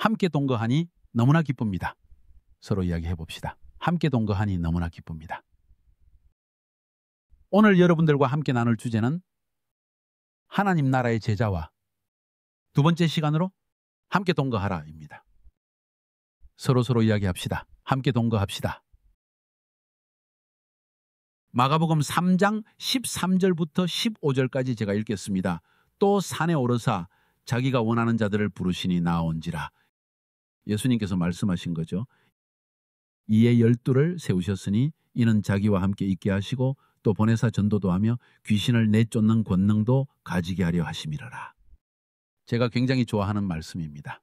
함께 동거하니 너무나 기쁩니다. 서로 이야기해 봅시다. 함께 동거하니 너무나 기쁩니다. 오늘 여러분들과 함께 나눌 주제는 하나님 나라의 제자와 두 번째 시간으로 함께 동거하라입니다. 서로 이야기합시다. 함께 동거합시다. 마가복음 3장 13절부터 15절까지 제가 읽겠습니다. 또 산에 오르사 자기가 원하는 자들을 부르시니 나온지라. 예수님께서 말씀하신 거죠. 이에 12를 세우셨으니 이는 자기와 함께 있게 하시고 또 보내사 전도도 하며 귀신을 내쫓는 권능도 가지게 하려 하심이러라. 제가 굉장히 좋아하는 말씀입니다.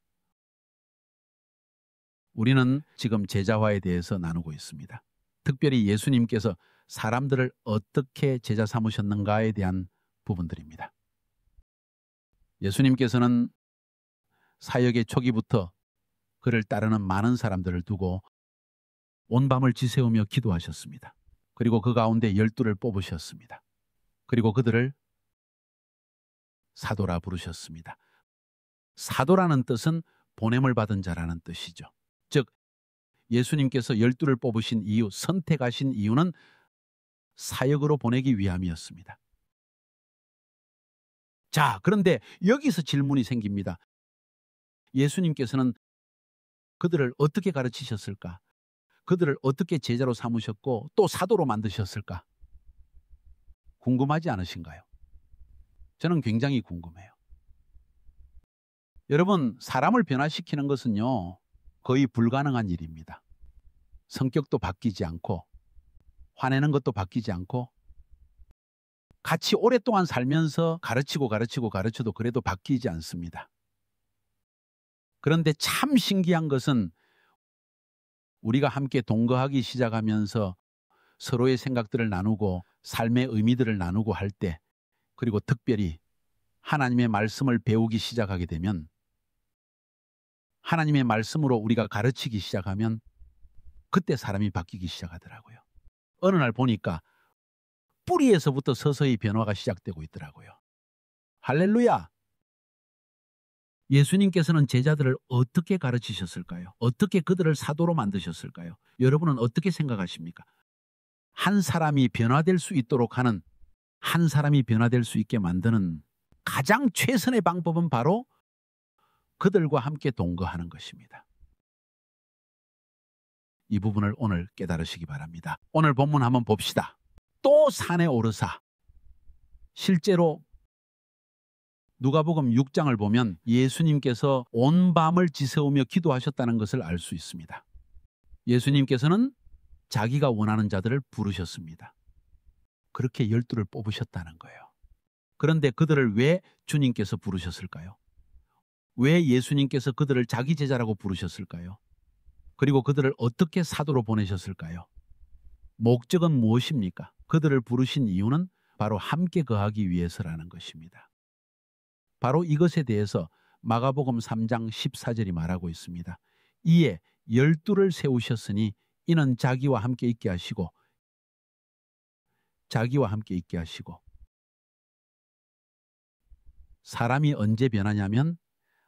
우리는 지금 제자화에 대해서 나누고 있습니다. 특별히 예수님께서 사람들을 어떻게 제자 삼으셨는가에 대한 부분들입니다. 예수님께서는 사역의 초기부터 그를 따르는 많은 사람들을 두고 온 밤을 지새우며 기도하셨습니다. 그리고 그 가운데 12를 뽑으셨습니다. 그리고 그들을 사도라 부르셨습니다. 사도라는 뜻은 보냄을 받은 자라는 뜻이죠. 즉 예수님께서 12를 뽑으신 이유, 선택하신 이유는 사역으로 보내기 위함이었습니다. 자, 그런데 여기서 질문이 생깁니다. 예수님께서는 그들을 어떻게 가르치셨을까? 그들을 어떻게 제자로 삼으셨고 또 사도로 만드셨을까? 궁금하지 않으신가요? 저는 굉장히 궁금해요. 여러분, 사람을 변화시키는 것은요, 거의 불가능한 일입니다. 성격도 바뀌지 않고 화내는 것도 바뀌지 않고 같이 오랫동안 살면서 가르쳐도 그래도 바뀌지 않습니다. 그런데 참 신기한 것은 우리가 함께 동거하기 시작하면서 서로의 생각들을 나누고 삶의 의미들을 나누고 할 때, 그리고 특별히 하나님의 말씀을 배우기 시작하게 되면, 하나님의 말씀으로 우리가 가르치기 시작하면 그때 사람이 바뀌기 시작하더라고요. 어느 날 보니까 뿌리에서부터 서서히 변화가 시작되고 있더라고요. 할렐루야! 예수님께서는 제자들을 어떻게 가르치셨을까요? 어떻게 그들을 사도로 만드셨을까요? 여러분은 어떻게 생각하십니까? 한 사람이 변화될 수 있도록 하는, 한 사람이 변화될 수 있게 만드는 가장 최선의 방법은 바로 그들과 함께 동거하는 것입니다. 이 부분을 오늘 깨달으시기 바랍니다. 오늘 본문 한번 봅시다. 또 산에 오르사. 실제로 누가복음 6장을 보면 예수님께서 온 밤을 지새우며 기도하셨다는 것을 알 수 있습니다. 예수님께서는 자기가 원하는 자들을 부르셨습니다. 그렇게 12를 뽑으셨다는 거예요. 그런데 그들을 왜 주님께서 부르셨을까요? 왜 예수님께서 그들을 자기 제자라고 부르셨을까요? 그리고 그들을 어떻게 사도로 보내셨을까요? 목적은 무엇입니까? 그들을 부르신 이유는 바로 함께 거하기 위해서라는 것입니다. 바로 이것에 대해서 마가복음 3장 14절이 말하고 있습니다. 이에 12를 세우셨으니 이는 자기와 함께 있게 하시고 사람이 언제 변하냐면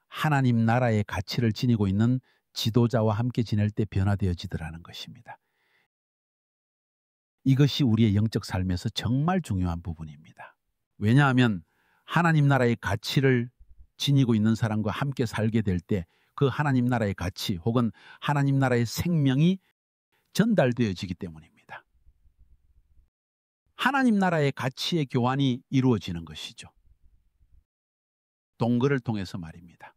하나님 나라의 가치를 지니고 있는 지도자와 함께 지낼 때 변화되어지더라는 것입니다. 이것이 우리의 영적 삶에서 정말 중요한 부분입니다. 왜냐하면 하나님 나라의 가치를 지니고 있는 사람과 함께 살게 될 때 그 하나님 나라의 가치 혹은 하나님 나라의 생명이 전달되어지기 때문입니다. 하나님 나라의 가치의 교환이 이루어지는 것이죠. 동거를 통해서 말입니다.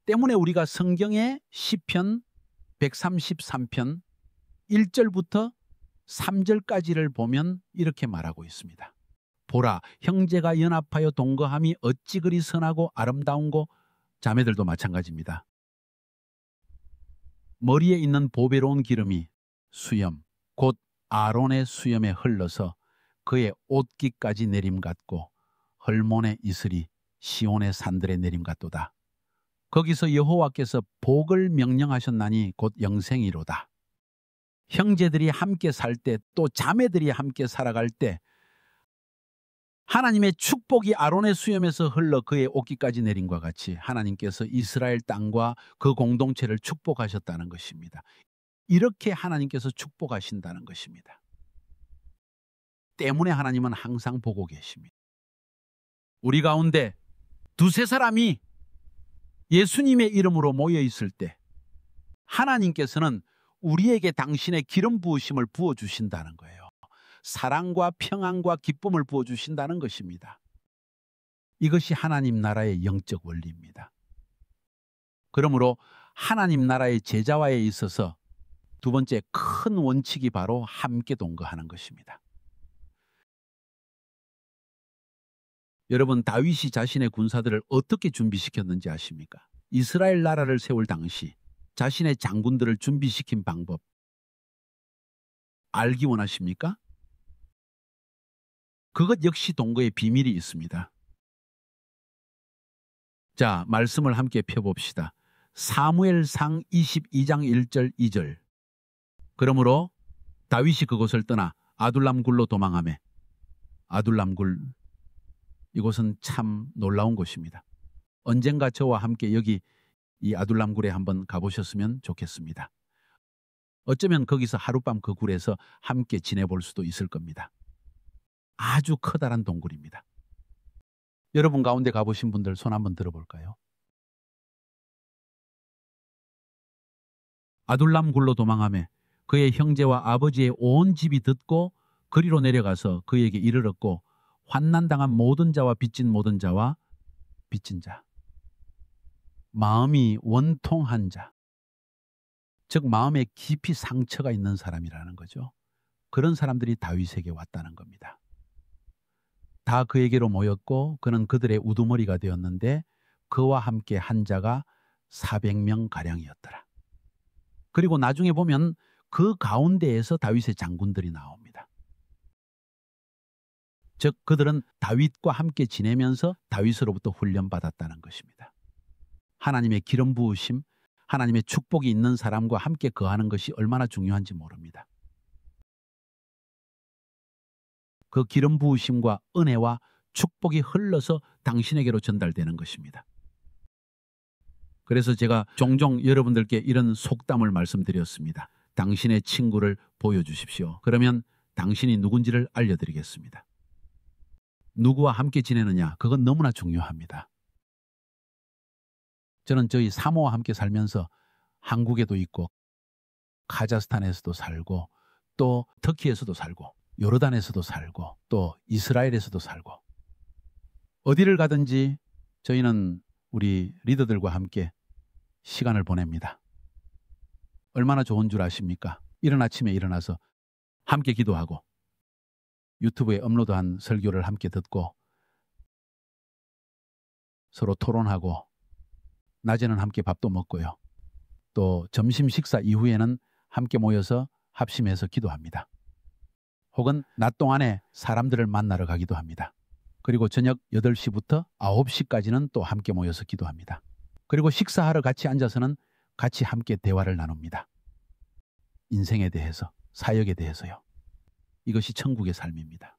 때문에 우리가 성경의 시편 133편 1절부터 3절까지를 보면 이렇게 말하고 있습니다. 보라, 형제가 연합하여 동거함이 어찌 그리 선하고 아름다운고. 자매들도 마찬가지입니다. 머리에 있는 보배로운 기름이 수염, 곧 아론의 수염에 흘러서 그의 옷깃까지 내림 같고 헐몬의 이슬이 시온의 산들의 내림 같도다. 거기서 여호와께서 복을 명령하셨나니 곧 영생이로다. 형제들이 함께 살 때 또 자매들이 함께 살아갈 때 하나님의 축복이 아론의 수염에서 흘러 그의 옷깃까지 내림과 같이 하나님께서 이스라엘 땅과 그 공동체를 축복하셨다는 것입니다. 이렇게 하나님께서 축복하신다는 것입니다. 때문에 하나님은 항상 보고 계십니다. 우리 가운데 두세 사람이 예수님의 이름으로 모여 있을 때 하나님께서는 우리에게 당신의 기름 부으심을 부어주신다는 거예요. 사랑과 평안과 기쁨을 부어주신다는 것입니다. 이것이 하나님 나라의 영적 원리입니다. 그러므로 하나님 나라의 제자화에 있어서 두 번째 큰 원칙이 바로 함께 동거하는 것입니다. 여러분, 다윗이 자신의 군사들을 어떻게 준비시켰는지 아십니까? 이스라엘 나라를 세울 당시 자신의 장군들을 준비시킨 방법 알기 원하십니까? 그것 역시 동거의 비밀이 있습니다. 자, 말씀을 함께 펴봅시다. 사무엘상 22장 1절 2절. 그러므로 다윗이 그곳을 떠나 아둘람 굴로 도망하매. 아둘람 굴, 이곳은 참 놀라운 곳입니다. 언젠가 저와 함께 여기 이 아둘람 굴에 한번 가보셨으면 좋겠습니다. 어쩌면 거기서 하룻밤 그 굴에서 함께 지내볼 수도 있을 겁니다. 아주 커다란 동굴입니다. 여러분 가운데 가보신 분들 손 한번 들어볼까요? 아둘람 굴로 도망하며 그의 형제와 아버지의 온 집이 듣고 그리로 내려가서 그에게 이르렀고 환난당한 모든 자와 빚진 모든 자와 빚진 자, 마음이 원통한 자, 즉 마음에 깊이 상처가 있는 사람이라는 거죠. 그런 사람들이 다윗에게 왔다는 겁니다. 다 그에게로 모였고 그는 그들의 우두머리가 되었는데 그와 함께 한 자가 400명 가량이었더라. 그리고 나중에 보면 그 가운데에서 다윗의 장군들이 나옵니다. 즉 그들은 다윗과 함께 지내면서 다윗으로부터 훈련받았다는 것입니다. 하나님의 기름 부으심, 하나님의 축복이 있는 사람과 함께 거하는 것이 얼마나 중요한지 모릅니다. 그 기름 부으심과 은혜와 축복이 흘러서 당신에게로 전달되는 것입니다. 그래서 제가 종종 여러분들께 이런 속담을 말씀드렸습니다. 당신의 친구를 보여주십시오. 그러면 당신이 누군지를 알려드리겠습니다. 누구와 함께 지내느냐, 그건 너무나 중요합니다. 저는 저희 사모와 함께 살면서 한국에도 있고 카자흐스탄에서도 살고 또 터키에서도 살고 요르단에서도 살고 또 이스라엘에서도 살고 어디를 가든지 저희는 우리 리더들과 함께 시간을 보냅니다. 얼마나 좋은 줄 아십니까? 이른 아침에 일어나서 함께 기도하고 유튜브에 업로드한 설교를 함께 듣고 서로 토론하고 낮에는 함께 밥도 먹고요. 또 점심 식사 이후에는 함께 모여서 합심해서 기도합니다. 혹은 낮 동안에 사람들을 만나러 가기도 합니다. 그리고 저녁 8시부터 9시까지는 또 함께 모여서 기도합니다. 그리고 식사하러 같이 앉아서는 같이 함께 대화를 나눕니다. 인생에 대해서, 사역에 대해서요. 이것이 천국의 삶입니다.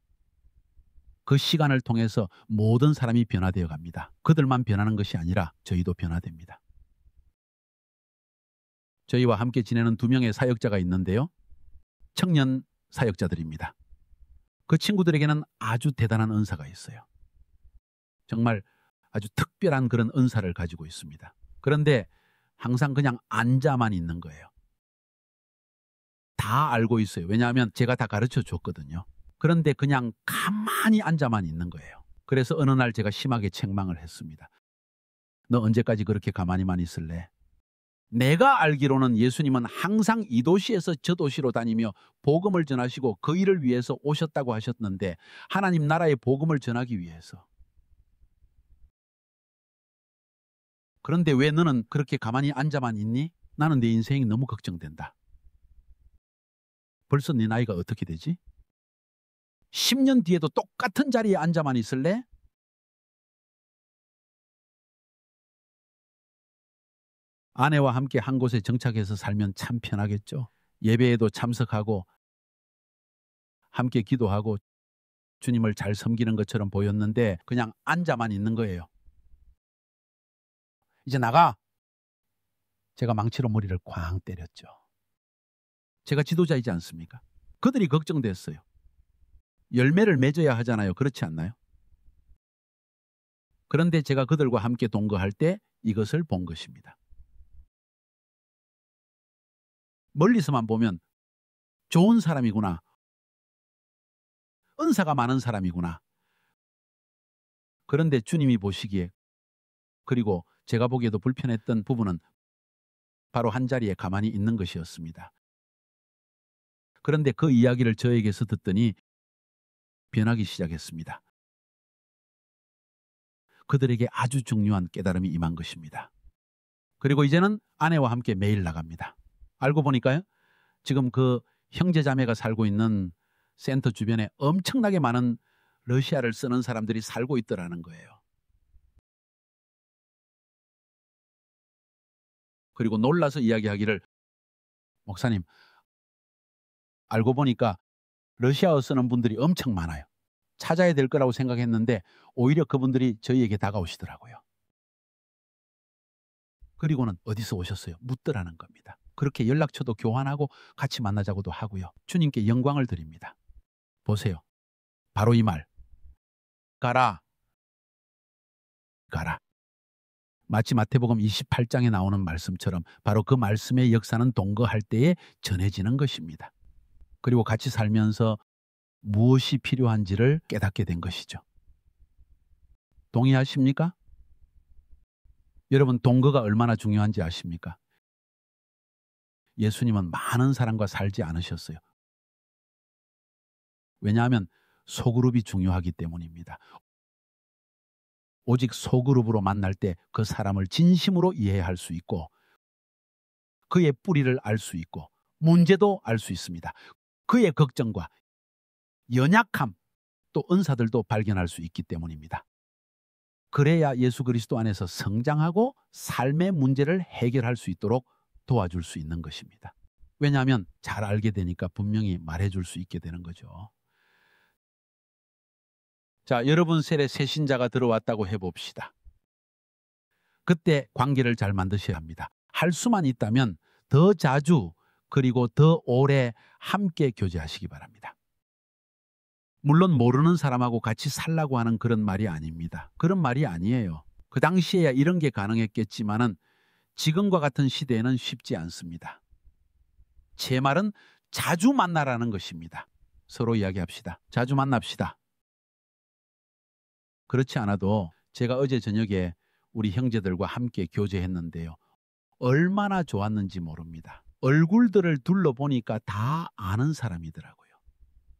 그 시간을 통해서 모든 사람이 변화되어 갑니다. 그들만 변하는 것이 아니라 저희도 변화됩니다. 저희와 함께 지내는 2명의 사역자가 있는데요. 청년 사역자들입니다. 그 친구들에게는 아주 대단한 은사가 있어요. 정말 아주 특별한 그런 은사를 가지고 있습니다. 그런데 항상 그냥 앉아만 있는 거예요. 다 알고 있어요. 왜냐하면 제가 다 가르쳐 줬거든요. 그런데 그냥 가만히 앉아만 있는 거예요. 그래서 어느 날 제가 심하게 책망을 했습니다. 너 언제까지 그렇게 가만히만 있을래? 내가 알기로는 예수님은 항상 이 도시에서 저 도시로 다니며 복음을 전하시고 그 일을 위해서 오셨다고 하셨는데 하나님 나라의 복음을 전하기 위해서. 그런데 왜 너는 그렇게 가만히 앉아만 있니? 나는 내 인생이 너무 걱정된다. 벌써 네 나이가 어떻게 되지? 10년 뒤에도 똑같은 자리에 앉아만 있을래? 아내와 함께 한 곳에 정착해서 살면 참 편하겠죠. 예배에도 참석하고 함께 기도하고 주님을 잘 섬기는 것처럼 보였는데 그냥 앉아만 있는 거예요. 이제 나가! 제가 망치로 머리를 쾅 때렸죠. 제가 지도자이지 않습니까? 그들이 걱정됐어요. 열매를 맺어야 하잖아요. 그렇지 않나요? 그런데 제가 그들과 함께 동거할 때 이것을 본 것입니다. 멀리서만 보면 좋은 사람이구나. 은사가 많은 사람이구나. 그런데 주님이 보시기에, 그리고 제가 보기에도 불편했던 부분은 바로 한자리에 가만히 있는 것이었습니다. 그런데 그 이야기를 저에게서 듣더니 변하기 시작했습니다. 그들에게 아주 중요한 깨달음이 임한 것입니다. 그리고 이제는 아내와 함께 매일 나갑니다. 알고 보니까요, 지금 그 형제자매가 살고 있는 센터 주변에 엄청나게 많은 러시아를 쓰는 사람들이 살고 있더라는 거예요. 그리고 놀라서 이야기하기를, 목사님, 알고 보니까 러시아어 쓰는 분들이 엄청 많아요. 찾아야 될 거라고 생각했는데 오히려 그분들이 저희에게 다가오시더라고요. 그리고는 어디서 오셨어요? 묻더라는 겁니다. 그렇게 연락처도 교환하고 같이 만나자고도 하고요. 주님께 영광을 드립니다. 보세요. 바로 이 말. 가라. 가라. 마치 마태복음 28장에 나오는 말씀처럼 바로 그 말씀의 역사는 동거할 때에 전해지는 것입니다. 그리고 같이 살면서 무엇이 필요한지를 깨닫게 된 것이죠. 동의하십니까? 여러분, 동거가 얼마나 중요한지 아십니까? 예수님은 많은 사람과 살지 않으셨어요. 왜냐하면 소그룹이 중요하기 때문입니다. 오직 소그룹으로 만날 때 그 사람을 진심으로 이해할 수 있고 그의 뿌리를 알 수 있고 문제도 알 수 있습니다. 그의 걱정과 연약함 또 은사들도 발견할 수 있기 때문입니다. 그래야 예수 그리스도 안에서 성장하고 삶의 문제를 해결할 수 있도록 도와줄 수 있는 것입니다. 왜냐하면 잘 알게 되니까 분명히 말해줄 수 있게 되는 거죠. 자, 여러분 셀에 새 신자가 들어왔다고 해봅시다. 그때 관계를 잘 만드셔야 합니다. 할 수만 있다면 더 자주 그리고 더 오래 함께 교제하시기 바랍니다. 물론 모르는 사람하고 같이 살라고 하는 그런 말이 아닙니다. 그런 말이 아니에요. 그 당시에야 이런 게 가능했겠지만은 지금과 같은 시대에는 쉽지 않습니다. 제 말은 자주 만나라는 것입니다. 서로 이야기합시다. 자주 만납시다. 그렇지 않아도 제가 어제 저녁에 우리 형제들과 함께 교제했는데요. 얼마나 좋았는지 모릅니다. 얼굴들을 둘러보니까 다 아는 사람이더라고요.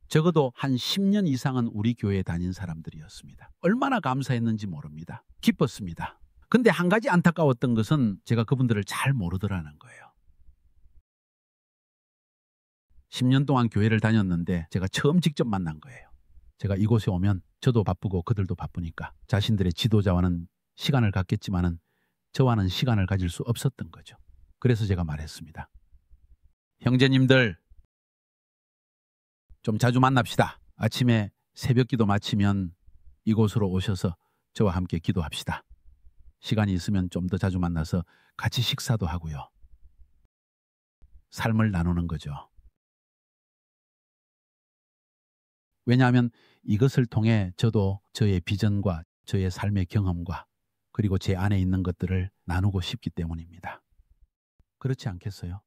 적어도 한 10년 이상은 우리 교회에 다닌 사람들이었습니다. 얼마나 감사했는지 모릅니다. 기뻤습니다. 근데 한 가지 안타까웠던 것은 제가 그분들을 잘 모르더라는 거예요. 10년 동안 교회를 다녔는데 제가 처음 직접 만난 거예요. 제가 이곳에 오면 저도 바쁘고 그들도 바쁘니까 자신들의 지도자와는 시간을 갖겠지만은 저와는 시간을 가질 수 없었던 거죠. 그래서 제가 말했습니다. 형제님들, 좀 자주 만납시다. 아침에 새벽 기도 마치면 이곳으로 오셔서 저와 함께 기도합시다. 시간이 있으면 좀 더 자주 만나서 같이 식사도 하고요. 삶을 나누는 거죠. 왜냐하면 이것을 통해 저도 저의 비전과 저의 삶의 경험과 그리고 제 안에 있는 것들을 나누고 싶기 때문입니다. 그렇지 않겠어요?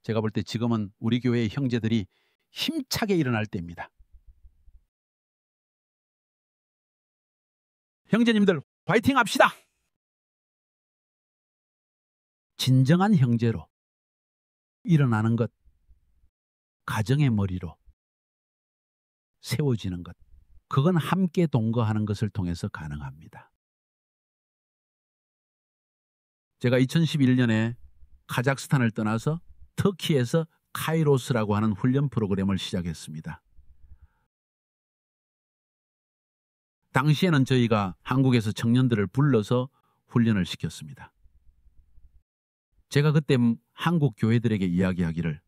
제가 볼 때 지금은 우리 교회의 형제들이 힘차게 일어날 때입니다. 형제님들 화이팅 합시다. 진정한 형제로 일어나는 것, 가정의 머리로 세워지는 것, 그건 함께 동거하는 것을 통해서 가능합니다. 제가 2011년에 카자흐스탄을 떠나서 터키에서 카이로스라고 하는 훈련 프로그램을 시작했습니다. 당시에는 저희가 한국에서 청년들을 불러서 훈련을 시켰습니다. 제가 그때 한국 교회들에게 이야기하기를,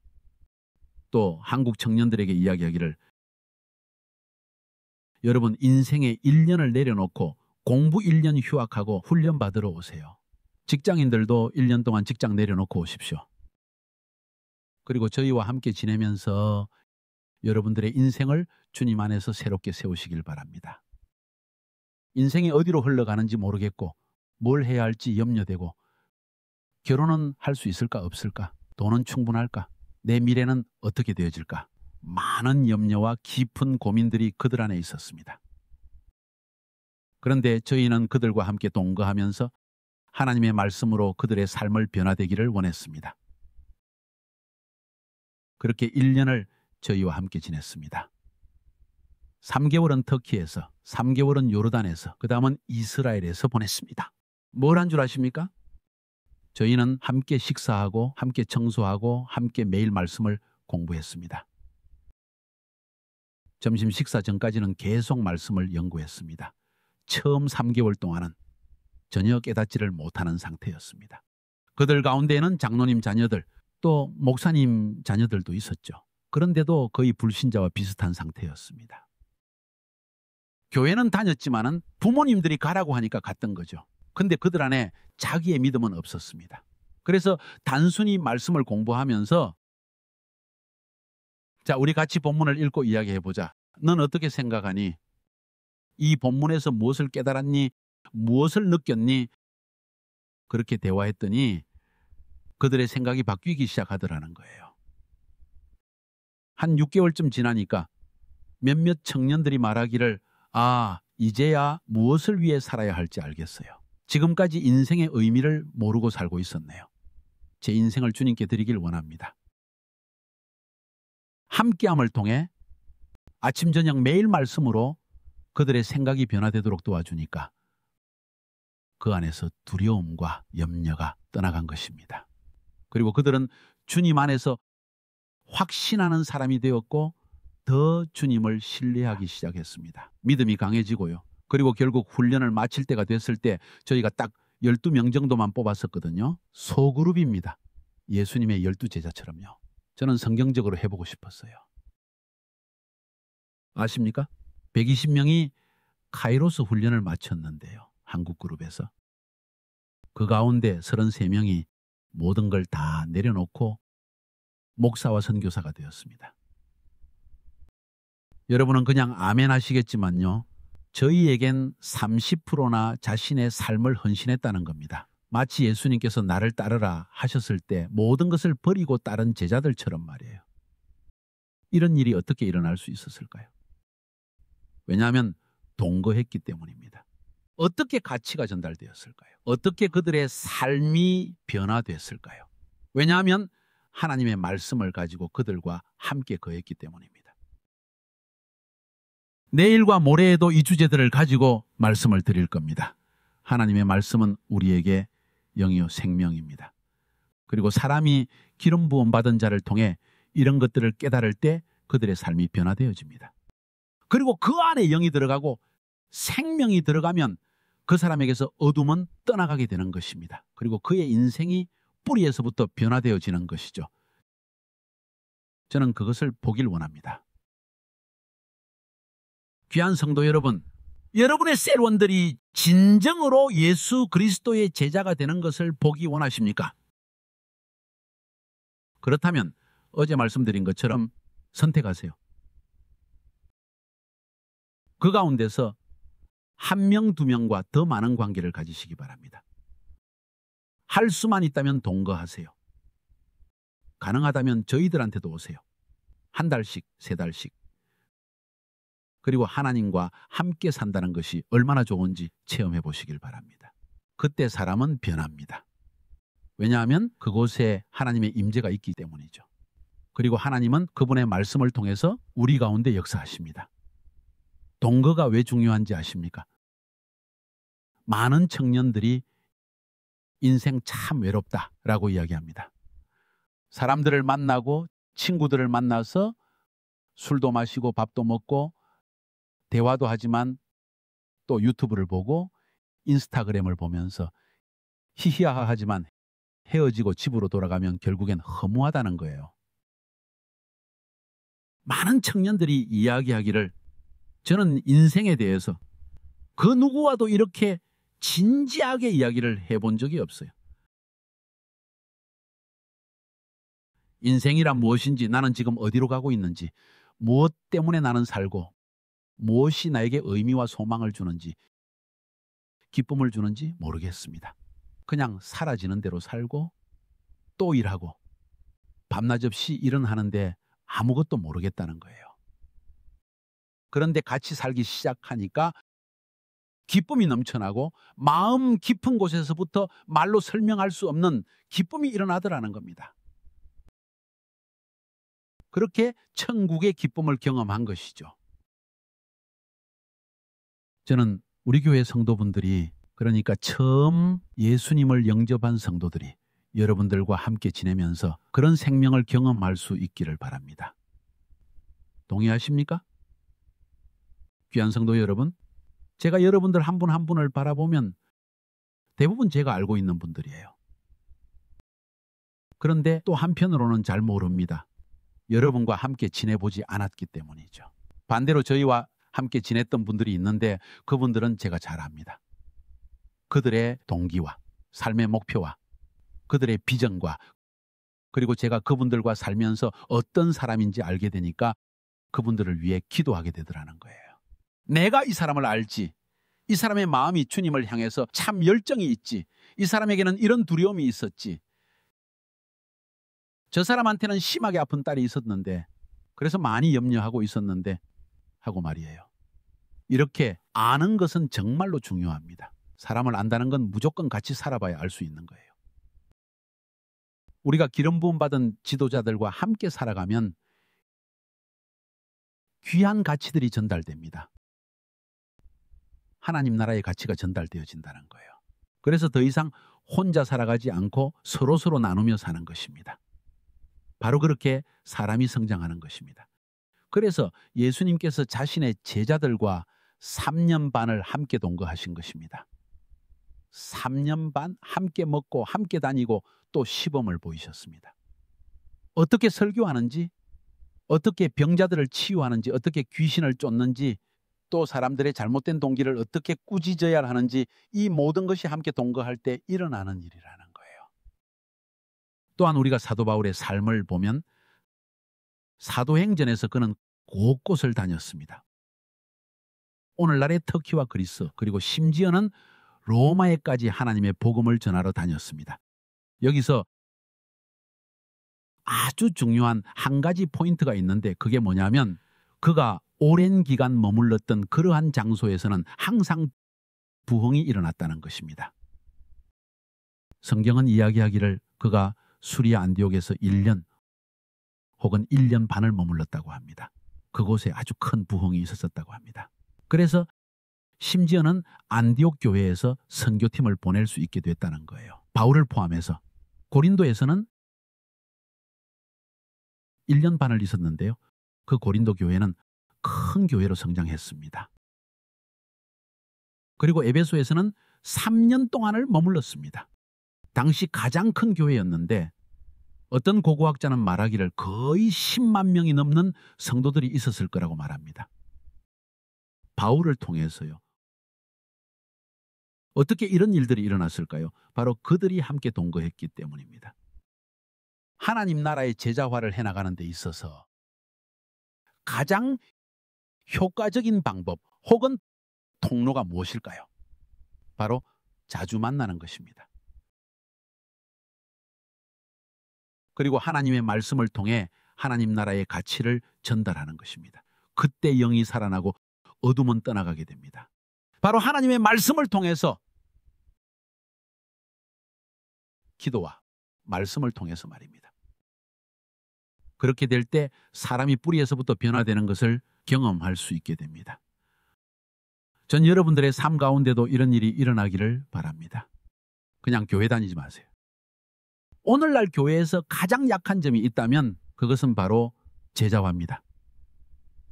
또 한국 청년들에게 이야기하기를, 여러분 인생의 1년을 내려놓고 공부 1년 휴학하고 훈련 받으러 오세요. 직장인들도 1년 동안 직장 내려놓고 오십시오. 그리고 저희와 함께 지내면서 여러분들의 인생을 주님 안에서 새롭게 세우시길 바랍니다. 인생이 어디로 흘러가는지 모르겠고 뭘 해야 할지 염려되고 결혼은 할 수 있을까 없을까? 돈은 충분할까? 내 미래는 어떻게 되어질까? 많은 염려와 깊은 고민들이 그들 안에 있었습니다. 그런데 저희는 그들과 함께 동거하면서 하나님의 말씀으로 그들의 삶을 변화되기를 원했습니다. 그렇게 1년을 저희와 함께 지냈습니다. 3개월은 터키에서, 3개월은 요르단에서, 그 다음은 이스라엘에서 보냈습니다. 뭘 한 줄 아십니까? 저희는 함께 식사하고 함께 청소하고 함께 매일 말씀을 공부했습니다. 점심 식사 전까지는 계속 말씀을 연구했습니다. 처음 3개월 동안은 전혀 깨닫지를 못하는 상태였습니다. 그들 가운데에는 장로님 자녀들, 또 목사님 자녀들도 있었죠. 그런데도 거의 불신자와 비슷한 상태였습니다. 교회는 다녔지만은 부모님들이 가라고 하니까 갔던 거죠. 근데 그들 안에 자기의 믿음은 없었습니다. 그래서 단순히 말씀을 공부하면서 자, 우리 같이 본문을 읽고 이야기해보자. 넌 어떻게 생각하니? 이 본문에서 무엇을 깨달았니? 무엇을 느꼈니? 그렇게 대화했더니 그들의 생각이 바뀌기 시작하더라는 거예요. 한 6개월쯤 지나니까 몇몇 청년들이 말하기를 이제야 무엇을 위해 살아야 할지 알겠어요. 지금까지 인생의 의미를 모르고 살고 있었네요. 제 인생을 주님께 드리길 원합니다. 함께함을 통해 아침 저녁 매일 말씀으로 그들의 생각이 변화되도록 도와주니까 그 안에서 두려움과 염려가 떠나간 것입니다. 그리고 그들은 주님 안에서 확신하는 사람이 되었고 더 주님을 신뢰하기 시작했습니다. 믿음이 강해지고요. 그리고 결국 훈련을 마칠 때가 됐을 때 저희가 딱 12명 정도만 뽑았었거든요. 소그룹입니다. 예수님의 12제자처럼요. 저는 성경적으로 해보고 싶었어요. 아십니까? 120명이 카이로스 훈련을 마쳤는데요. 한국 그룹에서. 그 가운데 33명이 모든 걸 다 내려놓고 목사와 선교사가 되었습니다. 여러분은 그냥 아멘 하시겠지만요. 저희에겐 30%나 자신의 삶을 헌신했다는 겁니다. 마치 예수님께서 나를 따르라 하셨을 때 모든 것을 버리고 따른 제자들처럼 말이에요. 이런 일이 어떻게 일어날 수 있었을까요? 왜냐하면 동거했기 때문입니다. 어떻게 가치가 전달되었을까요? 어떻게 그들의 삶이 변화됐을까요? 왜냐하면 하나님의 말씀을 가지고 그들과 함께 거했기 때문입니다. 내일과 모레에도 이 주제들을 가지고 말씀을 드릴 겁니다. 하나님의 말씀은 우리에게 영이요 생명입니다. 그리고 사람이 기름 부음 받은 자를 통해 이런 것들을 깨달을 때 그들의 삶이 변화되어집니다. 그리고 그 안에 영이 들어가고 생명이 들어가면 그 사람에게서 어둠은 떠나가게 되는 것입니다. 그리고 그의 인생이 뿌리에서부터 변화되어지는 것이죠. 저는 그것을 보길 원합니다. 귀한 성도 여러분, 여러분의 셀원들이 진정으로 예수 그리스도의 제자가 되는 것을 보기 원하십니까? 그렇다면 어제 말씀드린 것처럼 선택하세요. 그 가운데서 1명, 2명과 더 많은 관계를 가지시기 바랍니다. 할 수만 있다면 동거하세요. 가능하다면 저희들한테도 오세요. 1달씩, 3달씩. 그리고 하나님과 함께 산다는 것이 얼마나 좋은지 체험해 보시길 바랍니다. 그때 사람은 변합니다. 왜냐하면 그곳에 하나님의 임재가 있기 때문이죠. 그리고 하나님은 그분의 말씀을 통해서 우리 가운데 역사하십니다. 동거가 왜 중요한지 아십니까? 많은 청년들이 인생 참 외롭다라고 이야기합니다. 사람들을 만나고 친구들을 만나서 술도 마시고 밥도 먹고 대화도 하지만 또 유튜브를 보고 인스타그램을 보면서 히히하하하지만 헤어지고 집으로 돌아가면 결국엔 허무하다는 거예요. 많은 청년들이 이야기하기를 저는 인생에 대해서 그 누구와도 이렇게 진지하게 이야기를 해본 적이 없어요. 인생이란 무엇인지, 나는 지금 어디로 가고 있는지, 무엇 때문에 나는 살고, 무엇이 나에게 의미와 소망을 주는지, 기쁨을 주는지 모르겠습니다. 그냥 사라지는 대로 살고 또 일하고 밤낮 없이 일은 하는데 아무것도 모르겠다는 거예요. 그런데 같이 살기 시작하니까 기쁨이 넘쳐나고 마음 깊은 곳에서부터 말로 설명할 수 없는 기쁨이 일어나더라는 겁니다. 그렇게 천국의 기쁨을 경험한 것이죠. 저는 우리 교회 성도분들이, 그러니까 처음 예수님을 영접한 성도들이 여러분들과 함께 지내면서 그런 생명을 경험할 수 있기를 바랍니다. 동의하십니까? 귀한 성도 여러분, 제가 여러분들 한 분 한 분을 바라보면 대부분 제가 알고 있는 분들이에요. 그런데 또 한편으로는 잘 모릅니다. 여러분과 함께 지내보지 않았기 때문이죠. 반대로 저희와 함께 지냈던 분들이 있는데 그분들은 제가 잘 압니다. 그들의 동기와 삶의 목표와 그들의 비전과, 그리고 제가 그분들과 살면서 어떤 사람인지 알게 되니까 그분들을 위해 기도하게 되더라는 거예요. 내가 이 사람을 알지, 이 사람의 마음이 주님을 향해서 참 열정이 있지, 이 사람에게는 이런 두려움이 있었지, 저 사람한테는 심하게 아픈 딸이 있었는데 그래서 많이 염려하고 있었는데 하고 말이에요. 이렇게 아는 것은 정말로 중요합니다. 사람을 안다는 건 무조건 같이 살아봐야 알 수 있는 거예요. 우리가 기름 부음 받은 지도자들과 함께 살아가면 귀한 가치들이 전달됩니다. 하나님 나라의 가치가 전달되어진다는 거예요. 그래서 더 이상 혼자 살아가지 않고 서로 나누며 사는 것입니다. 바로 그렇게 사람이 성장하는 것입니다. 그래서 예수님께서 자신의 제자들과 3년 반을 함께 동거하신 것입니다. 3년 반 함께 먹고 함께 다니고 또 시범을 보이셨습니다. 어떻게 설교하는지, 어떻게 병자들을 치유하는지, 어떻게 귀신을 쫓는지, 또 사람들의 잘못된 동기를 어떻게 꾸짖어야 하는지, 이 모든 것이 함께 동거할 때 일어나는 일이라는 거예요. 또한 우리가 사도 바울의 삶을 보면 사도행전에서 그는 곳곳을 다녔습니다. 오늘날의 터키와 그리스, 그리고 심지어는 로마에까지 하나님의 복음을 전하러 다녔습니다. 여기서 아주 중요한 한 가지 포인트가 있는데 그게 뭐냐면, 그가 오랜 기간 머물렀던 그러한 장소에서는 항상 부흥이 일어났다는 것입니다. 성경은 이야기하기를 그가 수리아 안디옥에서 1년 혹은 1년 반을 머물렀다고 합니다. 그곳에 아주 큰 부흥이 있었다고 합니다. 그래서 심지어는 안디옥 교회에서 선교팀을 보낼 수 있게 됐다는 거예요. 바울을 포함해서. 고린도에서는 1년 반을 있었는데요. 그 고린도 교회는 큰 교회로 성장했습니다. 그리고 에베소에서는 3년 동안을 머물렀습니다. 당시 가장 큰 교회였는데 어떤 고고학자는 말하기를 거의 10만 명이 넘는 성도들이 있었을 거라고 말합니다. 바울을 통해서요. 어떻게 이런 일들이 일어났을까요? 바로 그들이 함께 동거했기 때문입니다. 하나님 나라의 제자화를 해나가는 데 있어서 가장 효과적인 방법 혹은 통로가 무엇일까요? 바로 자주 만나는 것입니다. 그리고 하나님의 말씀을 통해 하나님 나라의 가치를 전달하는 것입니다. 그때 영이 살아나고 어둠은 떠나가게 됩니다. 바로 하나님의 말씀을 통해서, 기도와 말씀을 통해서 말입니다. 그렇게 될 때 사람이 뿌리에서부터 변화되는 것을 경험할 수 있게 됩니다. 전 여러분들의 삶 가운데도 이런 일이 일어나기를 바랍니다. 그냥 교회 다니지 마세요. 오늘날 교회에서 가장 약한 점이 있다면 그것은 바로 제자화입니다.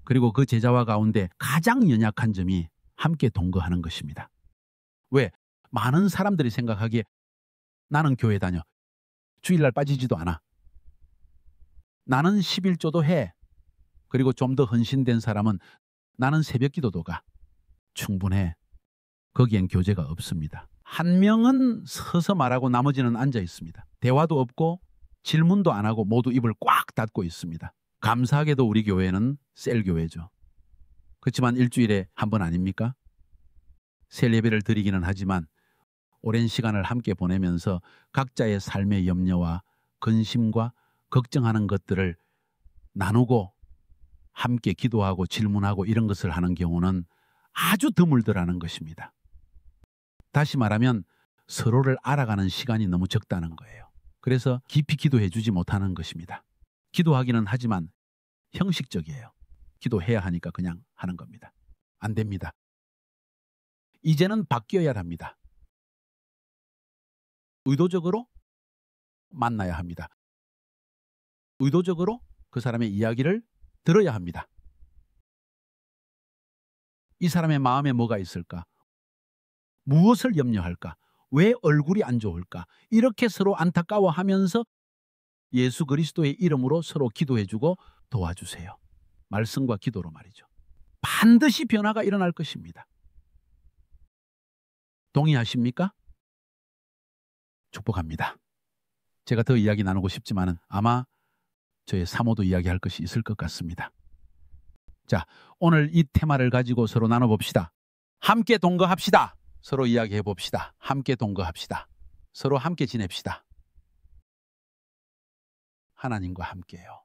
그리고 그 제자화 가운데 가장 연약한 점이 함께 동거하는 것입니다. 왜? 많은 사람들이 생각하기에 나는 교회 다녀. 주일날 빠지지도 않아. 나는 11조도 해. 그리고 좀 더 헌신된 사람은 나는 새벽 기도도 가. 충분해. 거기엔 교제가 없습니다. 한 명은 서서 말하고 나머지는 앉아 있습니다. 대화도 없고 질문도 안 하고 모두 입을 꽉 닫고 있습니다. 감사하게도 우리 교회는 셀 교회죠. 그렇지만 일주일에 한 번 아닙니까? 셀 예배를 드리기는 하지만 오랜 시간을 함께 보내면서 각자의 삶의 염려와 근심과 걱정하는 것들을 나누고 함께 기도하고 질문하고 이런 것을 하는 경우는 아주 드물더라는 것입니다. 다시 말하면 서로를 알아가는 시간이 너무 적다는 거예요. 그래서 깊이 기도해 주지 못하는 것입니다. 기도하기는 하지만 형식적이에요. 기도해야 하니까 그냥 하는 겁니다. 안 됩니다. 이제는 바뀌어야 합니다. 의도적으로 만나야 합니다. 의도적으로 그 사람의 이야기를 들어야 합니다. 이 사람의 마음에 뭐가 있을까? 무엇을 염려할까? 왜 얼굴이 안 좋을까? 이렇게 서로 안타까워하면서 예수 그리스도의 이름으로 서로 기도해주고 도와주세요. 말씀과 기도로 말이죠. 반드시 변화가 일어날 것입니다. 동의하십니까? 축복합니다. 제가 더 이야기 나누고 싶지만은 아마 저의 사모도 이야기할 것이 있을 것 같습니다. 자, 오늘 이 테마를 가지고 서로 나눠봅시다. 함께 동거합시다. 서로 이야기해 봅시다. 함께 동거합시다. 서로 함께 지냅시다. 하나님과 함께요.